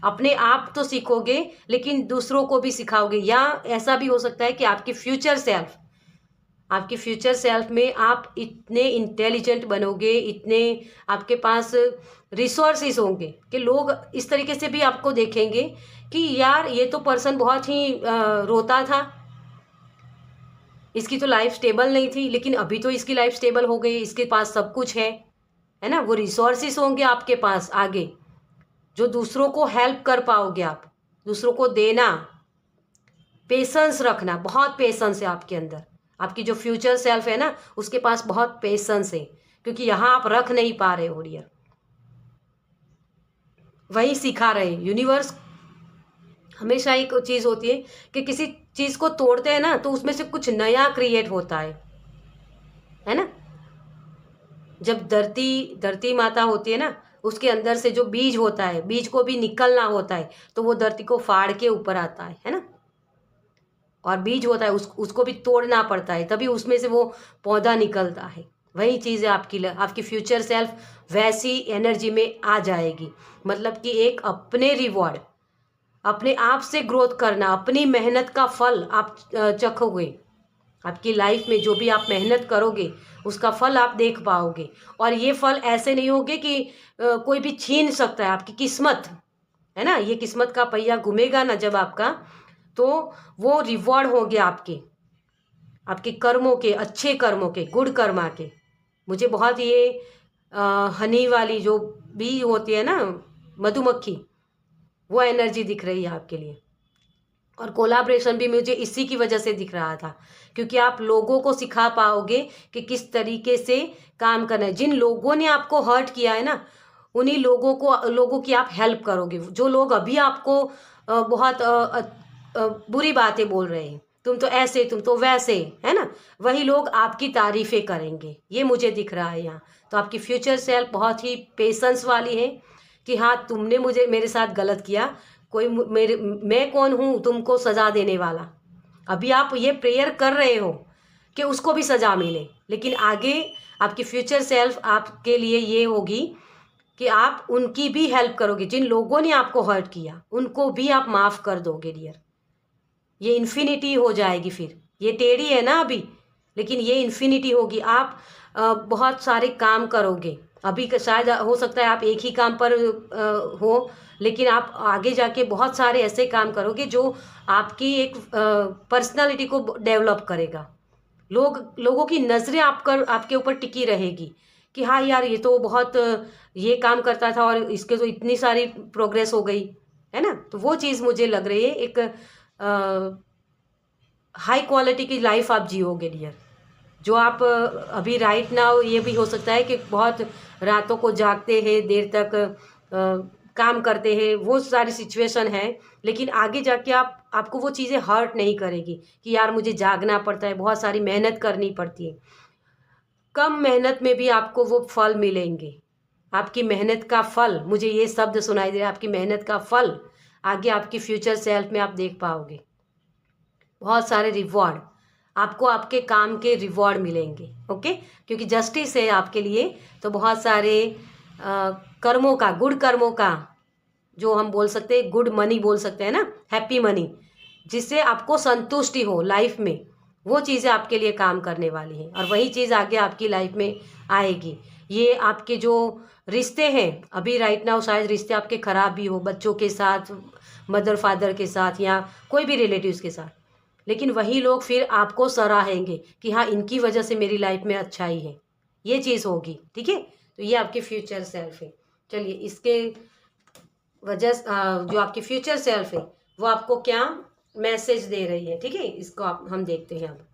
अपने आप तो सीखोगे लेकिन दूसरों को भी सिखाओगे। या ऐसा भी हो सकता है कि आपकी फ्यूचर सेल्फ आपके फ्यूचर सेल्फ में आप इतने इंटेलिजेंट बनोगे, इतने आपके पास रिसोर्सेज होंगे कि लोग इस तरीके से भी आपको देखेंगे कि यार ये तो पर्सन बहुत ही रोता था, इसकी तो लाइफ स्टेबल नहीं थी, लेकिन अभी तो इसकी लाइफ स्टेबल हो गई, इसके पास सब कुछ है ना। वो रिसोर्सेज होंगे आपके पास आगे, जो दूसरों को हेल्प कर पाओगे आप, दूसरों को देना, पेशेंस रखना, बहुत पेशेंस है आपके अंदर। आपकी जो फ्यूचर सेल्फ है ना, उसके पास बहुत पेशेंस है, क्योंकि यहाँ आप रख नहीं पा रहे हो डियर। वही सिखा रहे यूनिवर्स। हमेशा एक चीज़ होती है कि किसी चीज़ को तोड़ते हैं ना, तो उसमें से कुछ नया क्रिएट होता है ना। जब धरती माता होती है ना, उसके अंदर से जो बीज होता है, बीज को भी निकलना होता है, तो वो धरती को फाड़ के ऊपर आता है ना। और बीज होता है, उसको भी तोड़ना पड़ता है, तभी उसमें से वो पौधा निकलता है। वही चीज़ है आपकी फ्यूचर सेल्फ वैसी एनर्जी में आ जाएगी। मतलब कि एक अपने रिवॉर्ड, अपने आप से ग्रोथ करना, अपनी मेहनत का फल आप चखोगे। आपकी लाइफ में जो भी आप मेहनत करोगे उसका फल आप देख पाओगे। और ये फल ऐसे नहीं होंगे कि कोई भी छीन सकता है। आपकी किस्मत है ना, ये किस्मत का पहिया घूमेगा ना जब आपका, तो वो रिवॉर्ड होंगे आपके कर्मों के, अच्छे कर्मों के, गुड कर्मा के। मुझे बहुत ये हनी वाली जो बी होती है ना, मधुमक्खी, वो एनर्जी दिख रही है आपके लिए। और कोलाब्रेशन भी मुझे इसी की वजह से दिख रहा था, क्योंकि आप लोगों को सिखा पाओगे कि किस तरीके से काम करना है। जिन लोगों ने आपको हर्ट किया है ना, उन्हीं लोगों की आप हेल्प करोगे। जो लोग अभी आपको बहुत बुरी बातें बोल रहे हैं, तुम तो ऐसे, तुम तो वैसे, है ना, वही लोग आपकी तारीफें करेंगे। ये मुझे दिख रहा है यहाँ। तो आपकी फ्यूचर सेल्फ बहुत ही पेशेंस वाली है कि हाँ, तुमने मेरे साथ गलत किया, मैं कौन हूँ तुमको सजा देने वाला। अभी आप ये प्रेयर कर रहे हो कि उसको भी सजा मिले, लेकिन आगे आपकी फ्यूचर सेल्फ आपके लिए ये होगी कि आप उनकी भी हेल्प करोगे। जिन लोगों ने आपको हर्ट किया उनको भी आप माफ़ कर दोगे डियर। ये इन्फिनिटी हो जाएगी। फिर ये टेढ़ी है ना अभी, लेकिन ये इन्फिनिटी होगी। आप बहुत सारे काम करोगे। अभी शायद हो सकता है आप एक ही काम पर हो, लेकिन आप आगे जाके बहुत सारे ऐसे काम करोगे जो आपकी एक पर्सनालिटी को डेवलप करेगा। लोगों की नज़रें आपके ऊपर टिकी रहेगी कि हाँ यार, ये तो बहुत ये काम करता था और इसके तो इतनी सारी प्रोग्रेस हो गई, है ना। तो वो चीज़ मुझे लग रही है, एक हाई क्वालिटी की लाइफ आप जियोगे डियर। जो आप अभी राइट नाउ, ये भी हो सकता है कि बहुत रातों को जागते हैं, देर तक काम करते हैं, वो सारी सिचुएशन है, लेकिन आगे जाके आपको वो चीज़ें हर्ट नहीं करेगी कि यार मुझे जागना पड़ता है, बहुत सारी मेहनत करनी पड़ती है। कम मेहनत में भी आपको वो फल मिलेंगे। आपकी मेहनत का फल, मुझे ये शब्द सुनाई दे रहा है, आपकी मेहनत का फल आगे आपकी फ्यूचर सेल्फ में आप देख पाओगे। बहुत सारे रिवॉर्ड आपको, आपके काम के रिवॉर्ड मिलेंगे। ओके, क्योंकि जस्टिस है आपके लिए, तो बहुत सारे कर्मों का, गुड कर्मों का, जो हम बोल सकते हैं गुड मनी बोल सकते हैं ना, हैप्पी मनी, जिससे आपको संतुष्टि हो लाइफ में, वो चीज़ें आपके लिए काम करने वाली हैं। और वही चीज़ आगे आपकी लाइफ में आएगी। ये आपके जो रिश्ते हैं अभी राइट नाउ, शायद रिश्ते आपके ख़राब भी हो, बच्चों के साथ, मदर फादर के साथ, या कोई भी रिलेटिव्स के साथ, लेकिन वही लोग फिर आपको सराहेंगे कि हाँ, इनकी वजह से मेरी लाइफ में अच्छाई है। ये चीज़ होगी, ठीक है। तो ये आपके फ्यूचर सेल्फ है। चलिए, इसके वजह जो आपकी फ्यूचर सेल्फ है वो आपको क्या मैसेज दे रही है, ठीक है, इसको हम देखते हैं। अब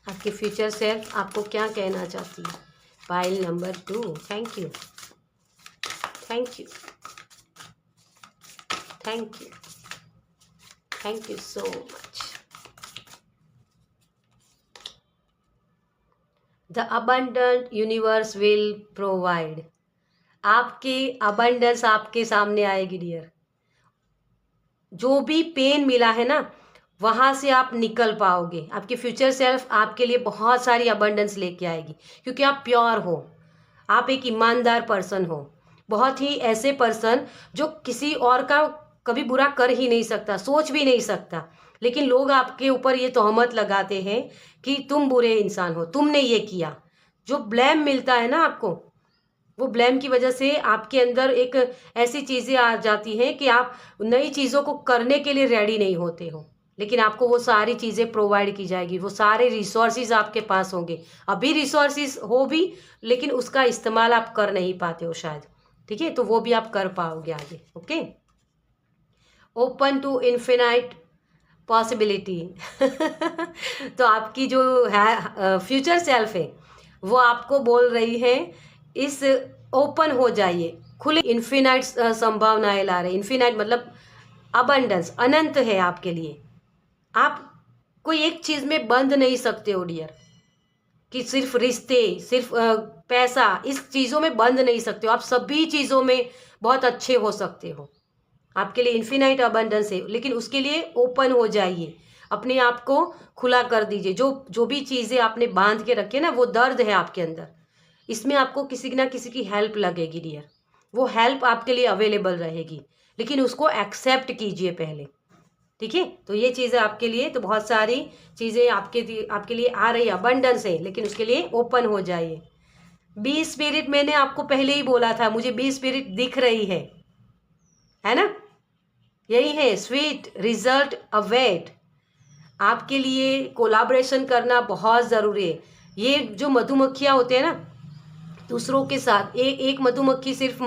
आपकी फ्यूचर सेल्फ आपको क्या कहना चाहती है। Pile number 2। Thank you, thank you, thank you, thank you so much. The abundant universe will provide. आपकी अबंडेंस आपके सामने आएगी डियर। जो भी पेन मिला है ना, वहाँ से आप निकल पाओगे। आपकी फ्यूचर सेल्फ आपके लिए बहुत सारी अबंडेंस लेके आएगी, क्योंकि आप प्योर हो, आप एक ईमानदार पर्सन हो, बहुत ही ऐसे पर्सन जो किसी और का कभी बुरा कर ही नहीं सकता, सोच भी नहीं सकता, लेकिन लोग आपके ऊपर ये तोहमत लगाते हैं कि तुम बुरे इंसान हो, तुमने ये किया। जो ब्लेम मिलता है ना आपको, वो ब्लेम की वजह से आपके अंदर एक ऐसी चीज़ें आ जाती हैं कि आप नई चीज़ों को करने के लिए रेडी नहीं होते हो। लेकिन आपको वो सारी चीज़ें प्रोवाइड की जाएगी, वो सारे रिसोर्सेज आपके पास होंगे। अभी रिसोर्सेज हो भी, लेकिन उसका इस्तेमाल आप कर नहीं पाते हो शायद। ठीक है, तो वो भी आप कर पाओगे आगे। Okay, open to infinite possibility. तो आपकी जो है फ्यूचर सेल्फ है, वो आपको बोल रही है इस ओपन हो जाइए, खुले इन्फिनाइट संभावनाएं ला रहे। इन्फिनाइट मतलब अबंडेंस, अनंत है आपके लिए। आप कोई एक चीज में बंध नहीं सकते हो डियर, कि सिर्फ रिश्ते, सिर्फ पैसा, इस चीजों में बंध नहीं सकते हो। आप सभी चीजों में बहुत अच्छे हो सकते हो। आपके लिए इन्फिनाइट अबंडेंस है, लेकिन उसके लिए ओपन हो जाइए, अपने आप को खुला कर दीजिए। जो जो भी चीज़ें आपने बांध के रखी है ना, वो दर्द है आपके अंदर, इसमें आपको किसी ना किसी की हेल्प लगेगी डियर। वो हेल्प आपके लिए अवेलेबल रहेगी, लेकिन उसको एक्सेप्ट कीजिए पहले। ठीक है, तो ये चीज़ें आपके लिए, तो बहुत सारी चीज़ें आपके लिए आ रही है, अबंडेंस है, लेकिन उसके लिए ओपन हो जाइए। बी स्पिरिट, मैंने आपको पहले ही बोला था, मुझे बी स्पिरिट दिख रही है ना। यही है, स्वीट रिजल्ट अवेट। आपके लिए कोलाब्रेशन करना बहुत ज़रूरी है। ये जो मधुमक्खियाँ होते हैं ना, दूसरों के साथ, एक मधुमक्खी सिर्फ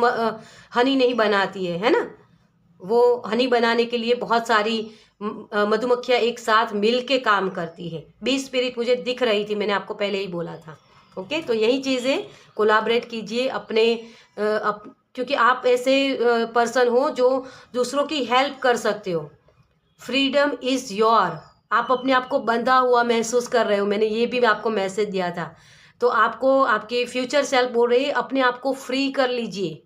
हनी नहीं बनाती है ना। वो हनी बनाने के लिए बहुत सारी मधुमक्खियाँ एक साथ मिल के काम करती है। बी स्पिरिट मुझे दिख रही थी, मैंने आपको पहले ही बोला था। ओके, तो यही चीज़ें कोलाबरेट कीजिए अपने क्योंकि आप ऐसे पर्सन हो जो दूसरों की हेल्प कर सकते हो। Freedom is your. आप अपने आप को बंधा हुआ महसूस कर रहे हो, मैंने ये भी आपको मैसेज दिया था। तो आपको आपके फ्यूचर सेल्फ बोल रही है, अपने आप को फ्री कर लीजिए।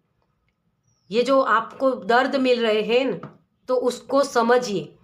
ये जो आपको दर्द मिल रहे हैं न, तो उसको समझिए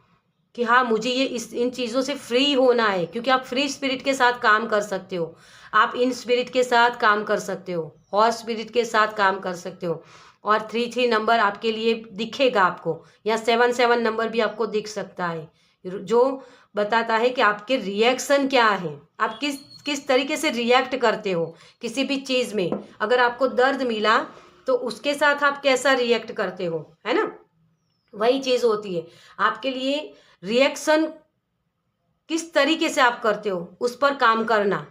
कि हाँ, मुझे ये इन चीज़ों से फ्री होना है। क्योंकि आप फ्री स्पिरिट के साथ काम कर सकते हो, आप इन स्पिरिट के साथ काम कर सकते हो, हॉर्स स्पिरिट के साथ काम कर सकते हो। और 3 नंबर आपके लिए दिखेगा आपको, या 7 नंबर भी आपको दिख सकता है, जो बताता है कि आपके रिएक्शन क्या है, आप किस तरीके से रिएक्ट करते हो किसी भी चीज़ में। अगर आपको दर्द मिला तो उसके साथ आप कैसा रिएक्ट करते हो, है ना। वही चीज़ होती है आपके लिए। रिएक्शन किस तरीके से आप करते हो, उस पर काम करना,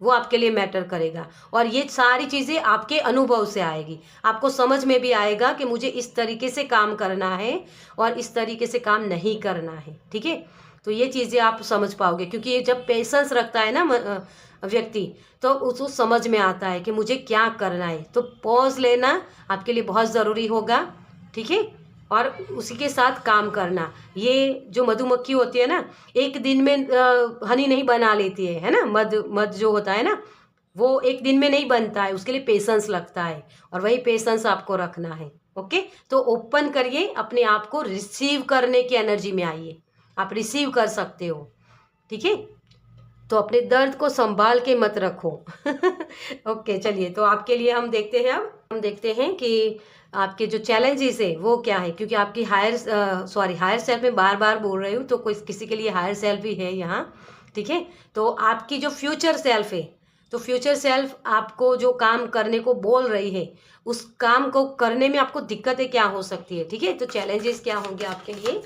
वो आपके लिए मैटर करेगा। और ये सारी चीज़ें आपके अनुभव से आएगी, आपको समझ में भी आएगा कि मुझे इस तरीके से काम करना है और इस तरीके से काम नहीं करना है। ठीक है, तो ये चीज़ें आप समझ पाओगे, क्योंकि ये जब पेशेंस रखता है ना व्यक्ति, तो उसको समझ में आता है कि मुझे क्या करना है। तो पॉज लेना आपके लिए बहुत ज़रूरी होगा। ठीक है, और उसी के साथ काम करना। ये जो मधुमक्खी होती है ना, एक दिन में हनी नहीं बना लेती है ना। मध जो होता है ना, वो एक दिन में नहीं बनता है, उसके लिए पेशेंस लगता है, और वही पेशेंस आपको रखना है। ओके, तो ओपन करिए अपने आप को, रिसीव करने की एनर्जी में आइए, आप रिसीव कर सकते हो। ठीक है, तो अपने दर्द को संभाल के मत रखो। ओके, चलिए, तो आपके लिए हम देखते हैं, अब हम देखते हैं कि आपके जो चैलेंजेस है वो क्या है। क्योंकि आपकी हायर सेल्फ में बार बार बोल रही हूँ, तो कोई किसी के लिए हायर सेल्फ भी है यहाँ। ठीक है, तो आपकी जो फ्यूचर सेल्फ है, तो फ्यूचर सेल्फ आपको जो काम करने को बोल रही है, उस काम को करने में आपको दिक्कतें क्या हो सकती है। ठीक है, तो चैलेंजेस क्या होंगे आपके लिए।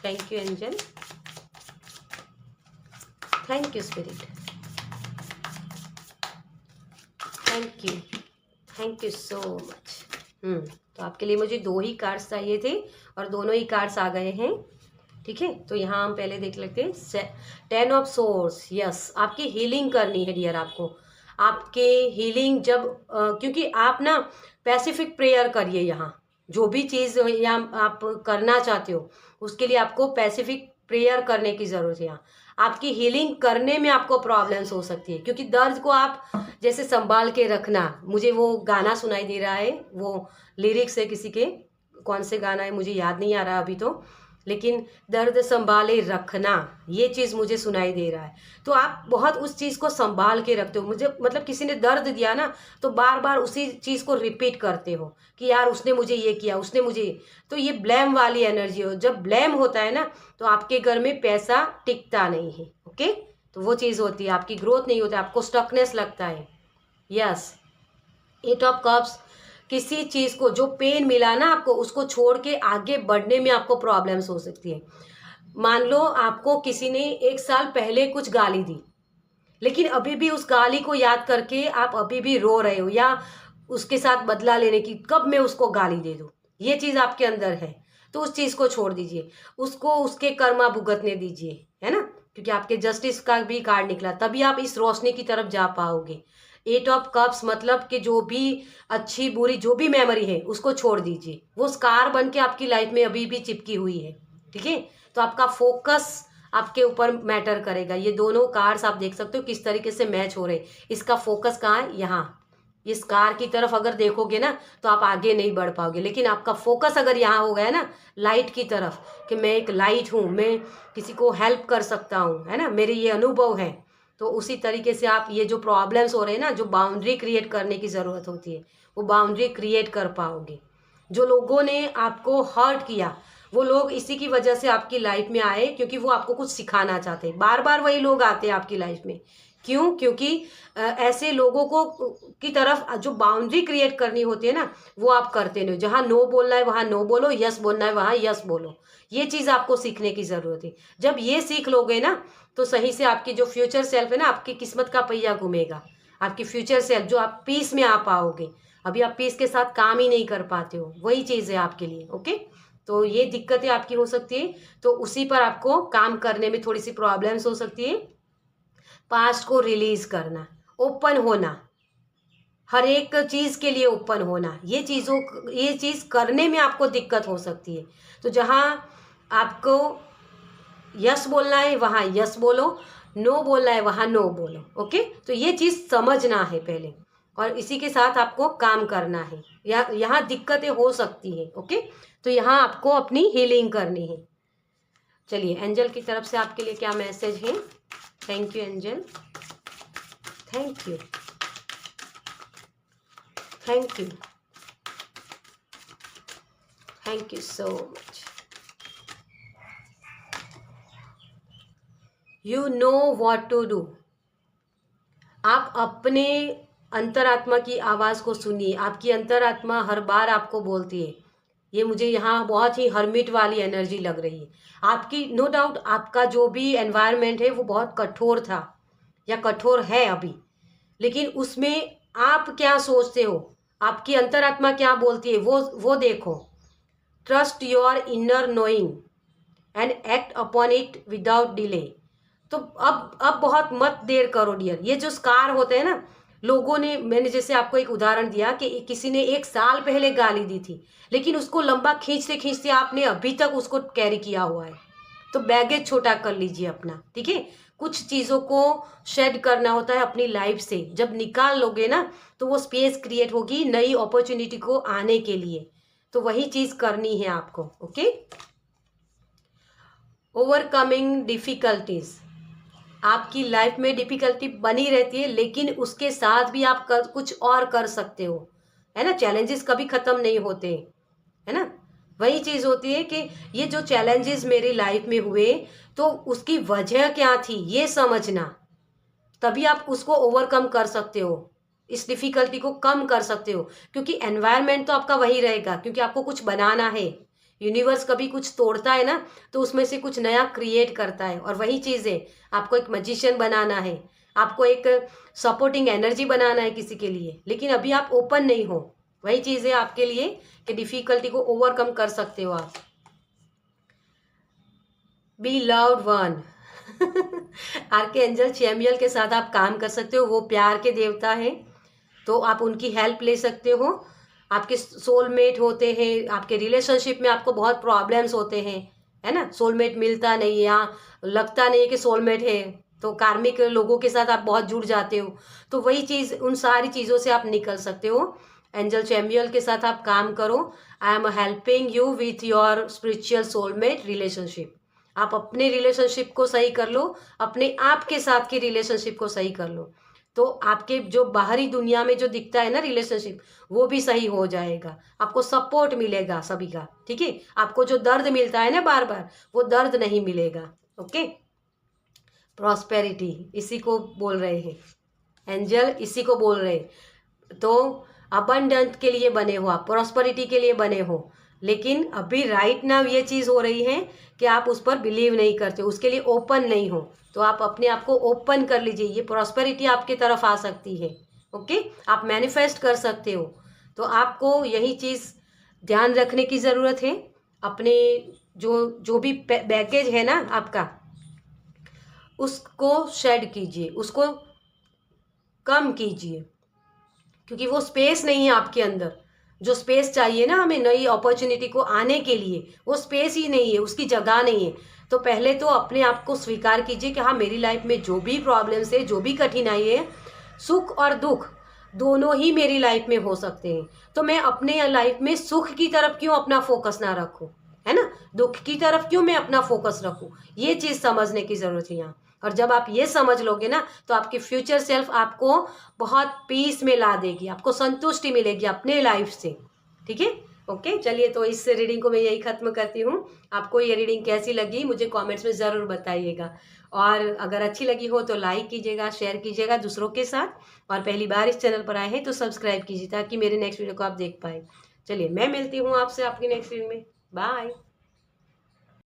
Thank you angel, thank you spirit, thank you so much. तो आपके लिए मुझे 2 ही कार्ड्स चाहिए थे, और दोनों ही कार्ड्स आ गए हैं। ठीक है, तो यहाँ हम पहले देख लेते हैं 10 ऑफ सोर्स। यस, आपकी हीलिंग करनी है डियर आपको। आपके हीलिंग जब क्योंकि आप ना पैसिफिक प्रेयर करिए। यहाँ जो भी चीज़ यहाँ आप करना चाहते हो, उसके लिए आपको पैसिफिक प्रेयर करने की ज़रूरत है। यहाँ आपकी हीलिंग करने में आपको प्रॉब्लम्स हो सकती है, क्योंकि दर्द को आप जैसे संभाल के रखना। मुझे वो गाना सुनाई दे रहा है, वो लिरिक्स है किसी के, कौन से गाना है मुझे याद नहीं आ रहा अभी। तो लेकिन दर्द संभाले रखना, ये चीज़ मुझे सुनाई दे रहा है। तो आप बहुत उस चीज़ को संभाल के रखते हो। मुझे मतलब किसी ने दर्द दिया ना, तो बार बार उसी चीज़ को रिपीट करते हो कि यार उसने मुझे ये किया, उसने मुझे तो ये ब्लेम वाली एनर्जी हो। जब ब्लेम होता है ना, तो आपके घर में पैसा टिकता नहीं है। ओके, तो वो चीज़ होती है, आपकी ग्रोथ नहीं होती, आपको स्टकनेस लगता है। यस, 8 ऑफ कप्स किसी चीज़ को जो पेन मिला ना आपको, उसको छोड़ के आगे बढ़ने में आपको प्रॉब्लम्स हो सकती है। मान लो आपको किसी ने 1 साल पहले कुछ गाली दी, लेकिन अभी भी उस गाली को याद करके आप अभी भी रो रहे हो, या उसके साथ बदला लेने की, कब मैं उसको गाली दे दूँ, ये चीज़ आपके अंदर है। तो उस चीज़ को छोड़ दीजिए, उसको उसके कर्मा भुगतने दीजिए, है ना, क्योंकि आपके जस्टिस का भी कार्ड निकला, तभी आप इस रोशनी की तरफ जा पाओगे। 8 ऑफ कप्स मतलब कि जो भी अच्छी बुरी जो भी मेमोरी है उसको छोड़ दीजिए, वो स्कार बन के आपकी लाइफ में अभी भी चिपकी हुई है। ठीक है, तो आपका फोकस आपके ऊपर मैटर करेगा। ये दोनों कार्ड्स आप देख सकते हो किस तरीके से मैच हो रहे। इसका फोकस कहाँ है? यहाँ, इस कार की तरफ अगर देखोगे ना, तो आप आगे नहीं बढ़ पाओगे। लेकिन आपका फोकस अगर यहाँ हो गया ना, लाइट की तरफ, कि मैं एक लाइट हूँ, मैं किसी को हेल्प कर सकता हूँ, है ना, मेरे ये अनुभव है, तो उसी तरीके से आप ये जो प्रॉब्लम्स हो रहे हैं ना, जो बाउंड्री क्रिएट करने की ज़रूरत होती है, वो बाउंड्री क्रिएट कर पाओगे। जो लोगों ने आपको हर्ट किया, वो लोग इसी की वजह से आपकी लाइफ में आए, क्योंकि वो आपको कुछ सिखाना चाहते हैं। बार बार वही लोग आते हैं आपकी लाइफ में। क्यों? क्योंकि ऐसे लोगों को की तरफ जो बाउंड्री क्रिएट करनी होती है ना, वो आप करते नहीं हो। जहाँ नो बोलना है वहाँ नो बोलो, यस बोलना है वहाँ यस बोलो। ये चीज़ आपको सीखने की ज़रूरत है। जब ये सीख लोगे ना, तो सही से आपकी जो फ्यूचर सेल्फ है ना, आपकी किस्मत का पहिया घूमेगा। आपकी फ्यूचर सेल्फ जो आप पीस में आ पाओगे। अभी आप पीस के साथ काम ही नहीं कर पाते हो, वही चीज़ है आपके लिए। ओके, तो ये दिक्कतें आपकी हो सकती है, तो उसी पर आपको काम करने में थोड़ी सी प्रॉब्लम्स हो सकती है। पास्ट को रिलीज करना, ओपन होना, हर एक चीज़ के लिए ओपन होना, ये चीज़ करने में आपको दिक्कत हो सकती है। तो जहाँ आपको यस बोलना है वहाँ यस बोलो, नो बोलना है वहाँ नो बोलो। ओके, तो ये चीज़ समझना है पहले, और इसी के साथ आपको काम करना है। यहाँ दिक्कतें हो सकती हैं। ओके, तो यहाँ आपको अपनी हीलिंग करनी है। चलिए, एंजल की तरफ से आपके लिए क्या मैसेज है? Thank you angel, thank you, thank you, thank you so much. You know what to do. आप अपने अंतरात्मा की आवाज़ को सुनिए। आपकी अंतरात्मा हर बार आपको बोलती है। ये मुझे यहाँ बहुत ही हर्मिट वाली एनर्जी लग रही है आपकी। नो डाउट आपका जो भी एनवायरनमेंट है वो बहुत कठोर था या कठोर है अभी, लेकिन उसमें आप क्या सोचते हो, आपकी अंतरात्मा क्या बोलती है, वो देखो। Trust your inner knowing and act upon it without delay. तो अब बहुत मत देर करो डियर। ये जो स्कार होते हैं ना, लोगों ने, मैंने जैसे आपको एक उदाहरण दिया कि किसी ने 1 साल पहले गाली दी थी, लेकिन उसको लंबा खींचते खींचते आपने अभी तक उसको कैरी किया हुआ है। तो बैगेज छोटा कर लीजिए अपना। ठीक है, कुछ चीज़ों को शेड करना होता है अपनी लाइफ से। जब निकाल लोगे ना, तो वो स्पेस क्रिएट होगी नई अपॉर्चुनिटी को आने के लिए। तो वही चीज़ करनी है आपको। Okay, overcoming difficulties. आपकी लाइफ में डिफिकल्टी बनी रहती है, लेकिन उसके साथ भी आप कुछ और कर सकते हो, है ना। चैलेंजेस कभी खत्म नहीं होते, है ना। वही चीज़ होती है कि ये जो चैलेंजेस मेरी लाइफ में हुए, तो उसकी वजह क्या थी ये समझना, तभी आप उसको ओवरकम कर सकते हो, इस डिफ़िकल्टी को कम कर सकते हो। क्योंकि एनवायरनमेंट तो आपका वही रहेगा, क्योंकि आपको कुछ बनाना है। यूनिवर्स कभी कुछ तोड़ता है ना, तो उसमें से कुछ नया क्रिएट करता है। और वही चीज़ है, आपको एक मैजिशियन बनाना है, आपको एक सपोर्टिंग एनर्जी बनाना है किसी के लिए, लेकिन अभी आप ओपन नहीं हो। वही चीज़ है आपके लिए कि डिफ़िकल्टी को ओवरकम कर सकते हो आप। Be loved one. Archangel Chamuel के साथ आप काम कर सकते हो, वो प्यार के देवता हैं, तो आप उनकी हेल्प ले सकते हो। आपके सोलमेट होते हैं, आपके रिलेशनशिप में आपको बहुत प्रॉब्लम्स होते हैं, है ना। सोलमेट मिलता नहीं है, यहाँ लगता नहीं है कि सोलमेट है, तो कार्मिक लोगों के साथ आप बहुत जुड़ जाते हो। तो वही चीज़, उन सारी चीज़ों से आप निकल सकते हो। एंजल चैम्बियल के साथ आप काम करो। I am helping you with your spiritual soulmate relationship. आप अपने रिलेशनशिप को सही कर लो, अपने आप के साथ की रिलेशनशिप को सही कर लो, तो आपके जो बाहरी दुनिया में जो दिखता है ना रिलेशनशिप, वो भी सही हो जाएगा। आपको सपोर्ट मिलेगा सभी का, ठीक है। आपको जो दर्द मिलता है ना बार बार, वो दर्द नहीं मिलेगा। ओके, प्रॉस्पेरिटी इसी को बोल रहे हैं एंजल, इसी को बोल रहे हैं। तो अबंडेंट के लिए बने हो आप, प्रॉस्पेरिटी के लिए बने हो, लेकिन अभी राइट नाउ ये चीज़ हो रही है कि आप उस पर बिलीव नहीं करते, उसके लिए ओपन नहीं हो। तो आप अपने आप को ओपन कर लीजिए, ये प्रॉस्पेरिटी आपके तरफ आ सकती है। ओके, आप मैनिफेस्ट कर सकते हो। तो आपको यही चीज़ ध्यान रखने की ज़रूरत है। अपने जो जो भी बैगेज है ना आपका, उसको शेड कीजिए, उसको कम कीजिए, क्योंकि वो स्पेस नहीं है आपके अंदर। जो स्पेस चाहिए ना हमें नई अपॉर्चुनिटी को आने के लिए, वो स्पेस ही नहीं है, उसकी जगह नहीं है। तो पहले तो अपने आप को स्वीकार कीजिए कि हाँ, मेरी लाइफ में जो भी प्रॉब्लम्स है, जो भी कठिनाई है, सुख और दुख दोनों ही मेरी लाइफ में हो सकते हैं। तो मैं अपने लाइफ में सुख की तरफ क्यों अपना फोकस ना रखूं, है ना, दुख की तरफ क्यों मैं अपना फोकस रखूं, ये चीज़ समझने की ज़रूरत है यहाँ। और जब आप ये समझ लोगे ना, तो आपकी फ्यूचर सेल्फ आपको बहुत पीस में ला देगी, आपको संतुष्टि मिलेगी अपने लाइफ से, ठीक है। ओके, चलिए, तो इस रीडिंग को मैं यही खत्म करती हूँ। आपको ये रीडिंग कैसी लगी मुझे कमेंट्स में ज़रूर बताइएगा, और अगर अच्छी लगी हो तो लाइक कीजिएगा, शेयर कीजिएगा दूसरों के साथ, और पहली बार इस चैनल पर आए हैं तो सब्सक्राइब कीजिए ताकि मेरे नेक्स्ट वीडियो को आप देख पाए। चलिए, मैं मिलती हूँ आपसे आपकी नेक्स्ट वीडियो में। बाय।